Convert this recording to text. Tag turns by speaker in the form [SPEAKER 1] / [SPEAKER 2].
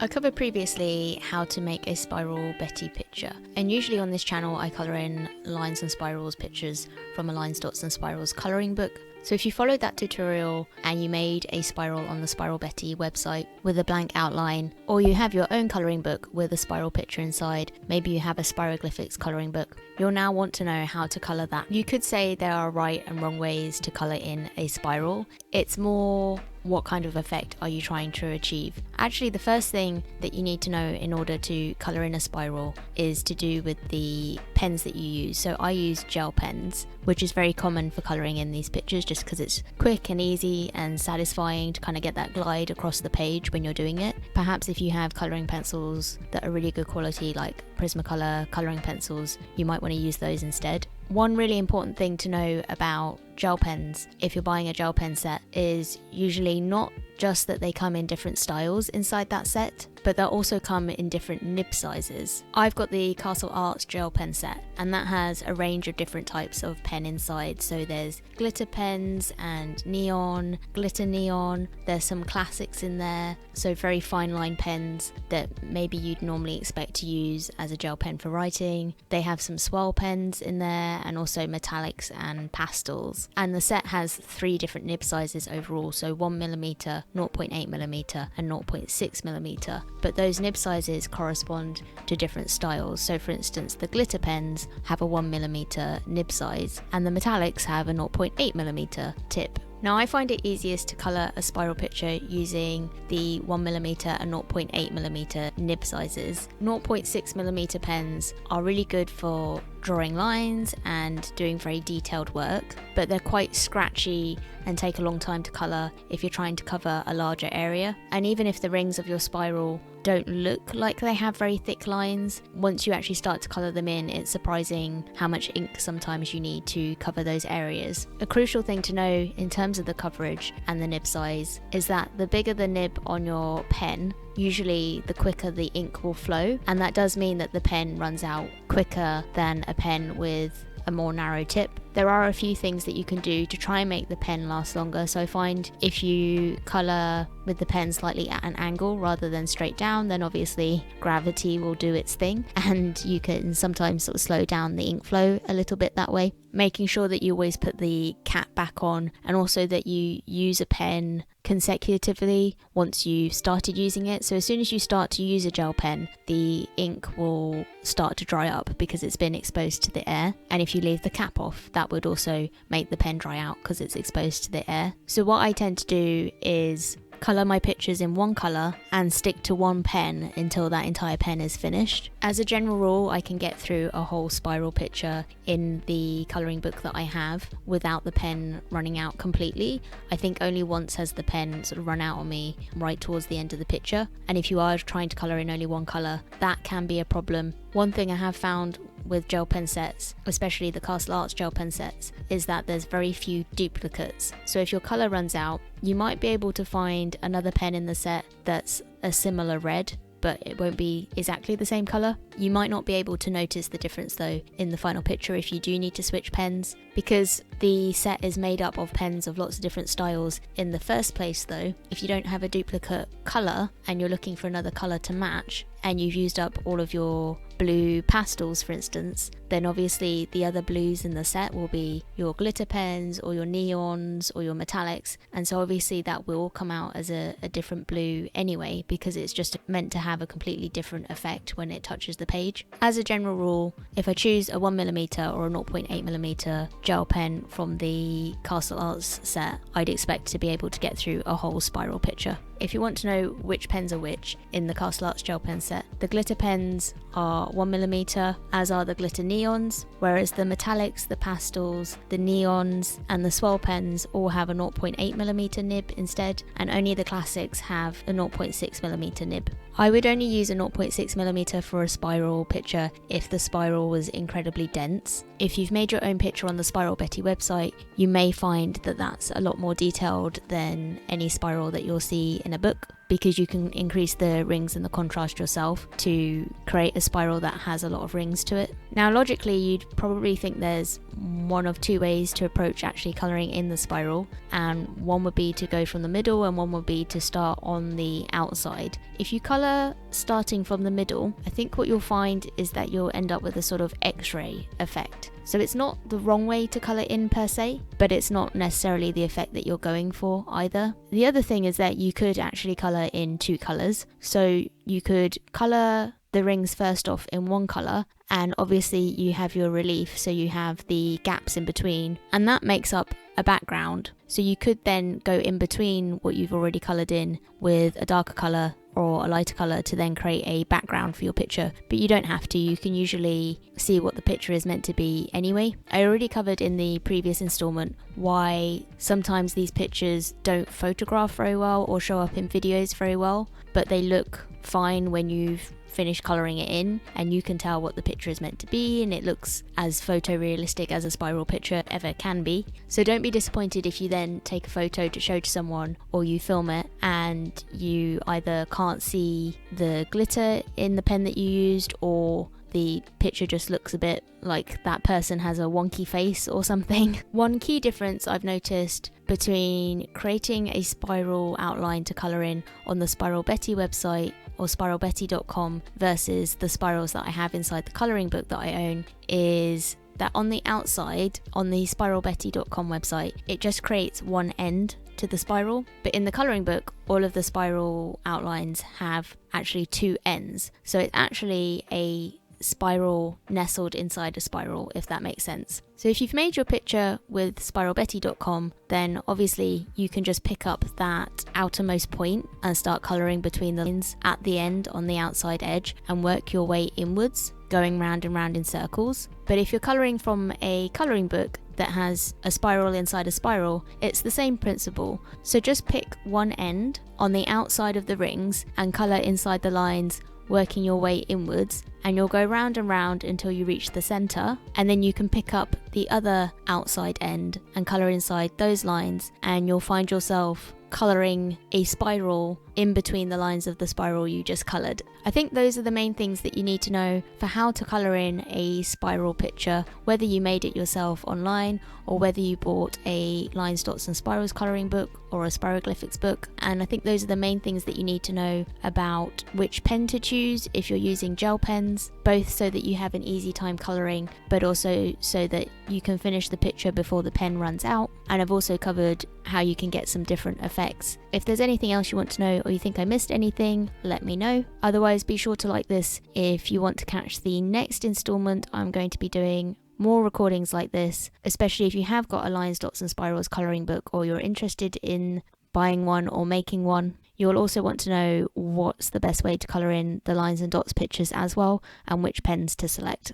[SPEAKER 1] I covered previously how to make a spiral Betty picture, and usually on this channel I colour in lines and spirals pictures from a lines, dots and spirals colouring book. So if you followed that tutorial and you made a spiral on the Spiral Betty website with a blank outline, or you have your own colouring book with a spiral picture inside, maybe you have a Spiroglyphics colouring book, you'll now want to know how to colour that. You could say there are right and wrong ways to colour in a spiral. It's more what kind of effect are you trying to achieve. Actually, the first thing that you need to know in order to colour in a spiral is to do with the pens that you use. So I use gel pens, which is very common for colouring in these pictures just because it's quick and easy and satisfying to kind of get that glide across the page when you're doing it. Perhaps if you have colouring pencils that are really good quality like Prismacolor colouring pencils, you might want to use those instead. One really important thing to know about gel pens, if you're buying a gel pen set, is usually not just that they come in different styles inside that set, but they'll also come in different nib sizes. I've got the Castle Arts gel pen set, and that has a range of different types of pen inside. So there's glitter pens and neon, glitter neon, there's some classics in there, so very fine line pens that maybe you'd normally expect to use as a gel pen for writing. They have some swirl pens in there and also metallics and pastels. And the set has 3 different nib sizes overall, so 1mm, 0.8mm and 0.6mm, but those nib sizes correspond to different styles. So for instance, the glitter pens have a 1mm nib size and the metallics have a 0.8mm tip. Now I find it easiest to colour a spiral picture using the 1mm and 0.8mm nib sizes. 0.6mm pens are really good for drawing lines and doing very detailed work, but they're quite scratchy and take a long time to colour if you're trying to cover a larger area. And even if the rings of your spiral don't look like they have very thick lines, once you actually start to colour them in, it's surprising how much ink sometimes you need to cover those areas. A crucial thing to know in terms of the coverage and the nib size is that the bigger the nib on your pen, usually the quicker the ink will flow, and that does mean that the pen runs out quicker than a pen with a more narrow tip. There are a few things that you can do to try and make the pen last longer. So I find if you colour with the pen slightly at an angle rather than straight down, then obviously gravity will do its thing and you can sometimes sort of slow down the ink flow a little bit that way. Making sure that you always put the cap back on, and also that you use a pen consecutively once you've started using it. So as soon as you start to use a gel pen, the ink will start to dry up because it's been exposed to the air, and if you leave the cap off, that would also make the pen dry out because it's exposed to the air. So what I tend to do is colour my pictures in one colour and stick to one pen until that entire pen is finished. As a general rule, I can get through a whole spiral picture in the colouring book that I have without the pen running out completely. I think only once has the pen sort of run out on me right towards the end of the picture, and if you are trying to colour in only one colour, that can be a problem. One thing I have found with gel pen sets, especially the Castle Arts gel pen sets, is that there's very few duplicates. So if your colour runs out, you might be able to find another pen in the set that's a similar red, but it won't be exactly the same colour. You might not be able to notice the difference though in the final picture if you do need to switch pens, because the set is made up of pens of lots of different styles in the first place though. If you don't have a duplicate colour and you're looking for another colour to match, and you've used up all of your blue pastels for instance, then obviously the other blues in the set will be your glitter pens or your neons or your metallics, and so obviously that will come out as a different blue anyway, because it's just meant to have a completely different effect when it touches the page. As a general rule, if I choose a 1mm or a 0.8mm gel pen from the Castle Arts set, I'd expect to be able to get through a whole spiral picture. If you want to know which pens are which in the Castle Arts gel pen set, the glitter pens are 1mm, as are the glitter neons, whereas the metallics, the pastels, the neons and the swirl pens all have a 0.8mm nib instead, and only the classics have a 0.6mm nib. I would only use a 0.6mm for a spiral picture if the spiral was incredibly dense. If you've made your own picture on the Spiral Betty website, you may find that that's a lot more detailed than any spiral that you'll see in a book, because you can increase the rings and the contrast yourself to create a spiral that has a lot of rings to it. Now logically you'd probably think there's one of two ways to approach actually colouring in the spiral, and one would be to go from the middle and one would be to start on the outside. If you colour starting from the middle, I think what you'll find is that you'll end up with a sort of X-ray effect. So it's not the wrong way to colour in per se, but it's not necessarily the effect that you're going for either. The other thing is that you could actually colour in two colours. So you could colour the rings first off in one colour, and obviously you have your relief, so you have the gaps in between, and that makes up a background. So you could then go in between what you've already coloured in with a darker colour or a lighter colour to then create a background for your picture, but you don't have to. You can usually see what the picture is meant to be anyway. I already covered in the previous installment why sometimes these pictures don't photograph very well or show up in videos very well, but they look fine when you've finished colouring it in, and you can tell what the picture is meant to be, and it looks as photorealistic as a spiral picture ever can be. So don't be disappointed if you then take a photo to show to someone, or you film it and you either can't see the glitter in the pen that you used, or the picture just looks a bit like that person has a wonky face or something. One key difference I've noticed between creating a spiral outline to colour in on the Spiral Betty website or spiralbetty.com versus the spirals that I have inside the colouring book that I own is that on the outside, on the spiralbetty.com website, it just creates one end to the spiral, but in the colouring book, all of the spiral outlines have actually two ends. So it's actually a spiral nestled inside a spiral, if that makes sense. So if you've made your picture with spiralbetty.com, then obviously you can just pick up that outermost point and start colouring between the lines at the end on the outside edge and work your way inwards, going round and round in circles. But if you're colouring from a colouring book that has a spiral inside a spiral, it's the same principle. So just pick one end on the outside of the rings and colour inside the lines, working your way inwards, and you'll go round and round until you reach the centre, and then you can pick up the other outside end and colour inside those lines, and you'll find yourself colouring a spiral in between the lines of the spiral you just coloured. I think those are the main things that you need to know for how to colour in a spiral picture, whether you made it yourself online or whether you bought a Lines, Dots and Spirals colouring book or a Spiroglyphics book. And I think those are the main things that you need to know about which pen to choose if you're using gel pens, both so that you have an easy time colouring, but also so that you can finish the picture before the pen runs out. And I've also covered how you can get some different effects. If there's anything else you want to know or you think I missed anything, let me know. Otherwise, be sure to like this if you want to catch the next installment. I'm going to be doing more recordings like this, especially if you have got a Lines, Dots and Spirals colouring book or you're interested in buying one or making one. You'll also want to know what's the best way to colour in the lines and dots pictures as well, and which pens to select.